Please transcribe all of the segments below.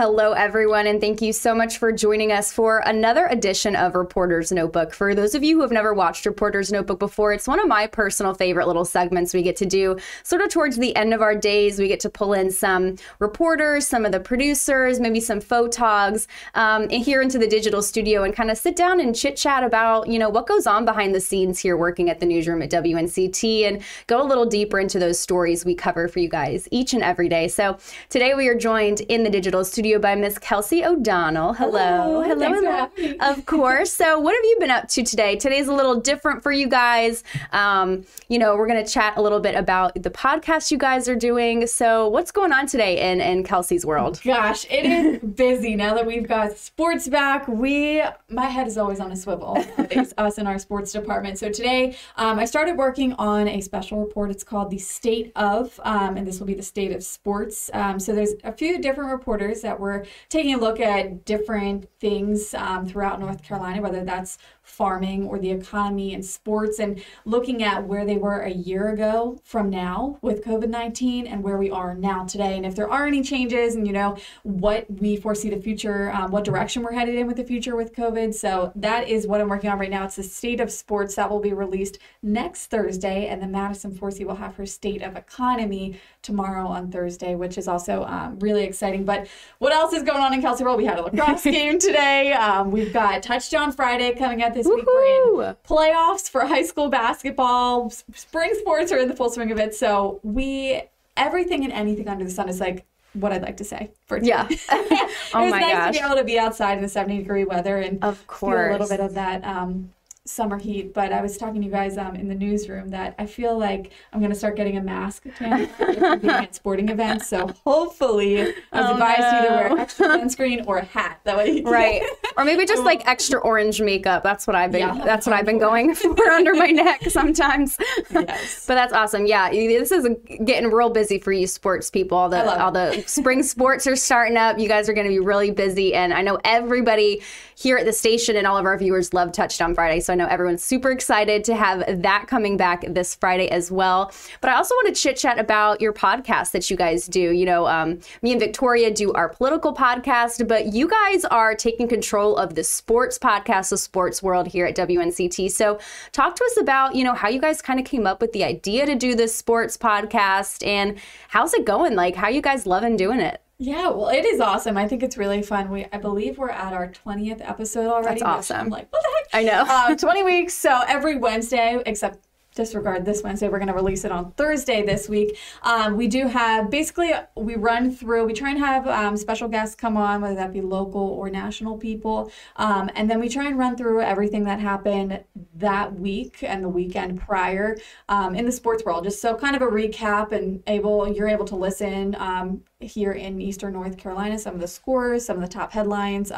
Hello, everyone, and thank you so much for joining us for another edition of Reporter's Notebook. For those of you who have never watched Reporter's Notebook before, it's one of my personal favorite little segments we get to do sort of towards the end of our days. We get to pull in some reporters, some of the producers, maybe some photogs here into the digital studio and kind of sit down and chit chat about, you know, what goes on behind the scenes here working at the newsroom at WNCT and go a little deeper into those stories we cover for you guys each and every day. So today we are joined in the digital studio by Miss Kelci O'Donnell. Hello. Hello. Of course. So what have you been up to today? Today's a little different for you guys. You know, we're going to chat a little bit about the podcast you guys are doing. So what's going on today in Kelci's world? Gosh, it is busy now that we've got sports back. My head is always on a swivel. It's us in our sports department. So today I started working on a special report. It's called The State of, and this will be the state of sports. So there's a few different reporters that were taking a look at different things throughout North Carolina, whether that's farming or the economy and sports, and looking at where they were a year ago from now with COVID-19 and where we are now today, and if there are any changes, and you know what we foresee the future, what direction we're headed in with the future with COVID. So that is what I'm working on right now. It's the state of sports that will be released next Thursday, and then Madison Forsey will have her state of economy tomorrow on Thursday, which is also really exciting. But what else is going on in Kelci World? We had a lacrosse game today. We've got Touchdown Friday coming up this week. We're in playoffs for high school basketball. Spring sports are in the full swing of it. So everything and anything under the sun is like what I'd like to say for today. Yeah. It was nice to be able to be outside in the 70-degree weather and feel a little bit of that summer heat. But I was talking to you guys in the newsroom that I feel like I'm going to start getting a mask being at sporting events. So hopefully I was advised to either wear extra sunscreen or a hat. That way right. Or maybe just like extra orange makeup. That's what I've been going for under my neck sometimes. Yes. But that's awesome. Yeah, this is getting real busy for you sports people. All the spring sports are starting up. You guys are going to be really busy, and I know everybody here at the station and all of our viewers love Touchdown Friday. So I know everyone's super excited to have that coming back this Friday as well. But I also want to chit chat about your podcast that you guys do. You know, me and Victoria do our political podcast, but you guys are taking control of the sports podcast, the sports world here at WNCT. So talk to us about, you know, how you guys kind of came up with the idea to do this sports podcast and how's it going? Like, how you guys loving doing it? Yeah, well, it is awesome. I think it's really fun. I believe we're at our 20th episode already. That's awesome. I'm like, what the heck? I know. 20 weeks. So every Wednesday, except disregard this Wednesday, we're going to release it on Thursday this week. We do have, basically, we try and have special guests come on, whether that be local or national people. And then we try and run through everything that happened that week and the weekend prior in the sports world. Just so kind of a recap, and you're able to listen here in Eastern North Carolina, some of the scores, some of the top headlines.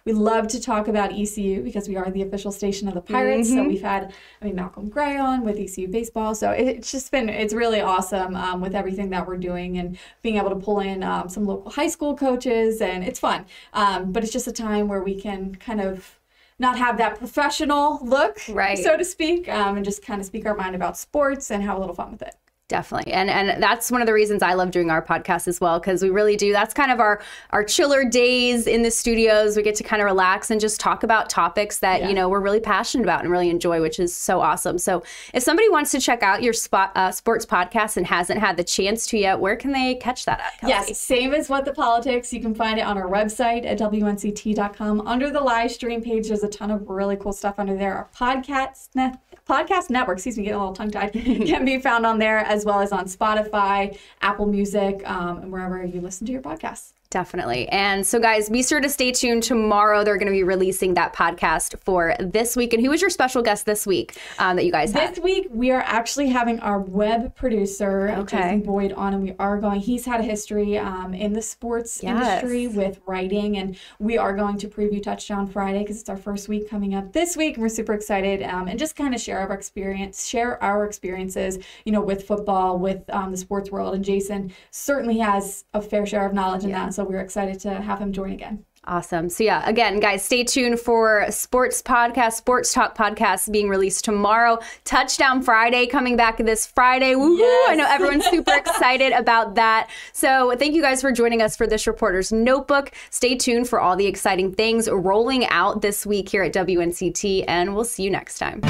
We love to talk about ECU because we are the official station of the Pirates. So we've had, Malcolm Gray on with ECU baseball. So it's really awesome with everything that we're doing and being able to pull in some local high school coaches, and it's fun. But it's just a time where we can kind of not have that professional look, right, so to speak, and just kind of speak our mind about sports and have a little fun with it. Definitely. And that's one of the reasons I love doing our podcast as well, because we really do. That's kind of our chiller days in the studios. We get to kind of relax and just talk about topics that, you know, we're really passionate about and really enjoy, which is so awesome. So if somebody wants to check out your sports podcast and hasn't had the chance to yet, where can they catch that at, Kelci? Yes, same as What the Politics. You can find it on our website at WNCT.com. Under the live stream page, there's a ton of really cool stuff under there. Our podcast network, getting a little tongue-tied, can be found on there, as well as on Spotify, Apple Music, and wherever you listen to your podcasts. Definitely. And so, guys, be sure to stay tuned. Tomorrow, they're going to be releasing that podcast for this week. And who is your special guest this week that you guys have? This week, we are actually having our web producer, Jason Boyd, on, and he's had a history in the sports industry with writing, and we are going to preview Touchdown Friday because it's our first week coming up this week. And we're super excited and just kind of share our experiences, you know, with football, with the sports world. And Jason certainly has a fair share of knowledge in that. So we're excited to have him join again. Awesome. So yeah, again, guys, stay tuned for Sports Talk podcast being released tomorrow. Touchdown Friday coming back this Friday. Woohoo! Yes. I know everyone's super excited about that. So thank you guys for joining us for this Reporter's Notebook. Stay tuned for all the exciting things rolling out this week here at WNCT, and we'll see you next time.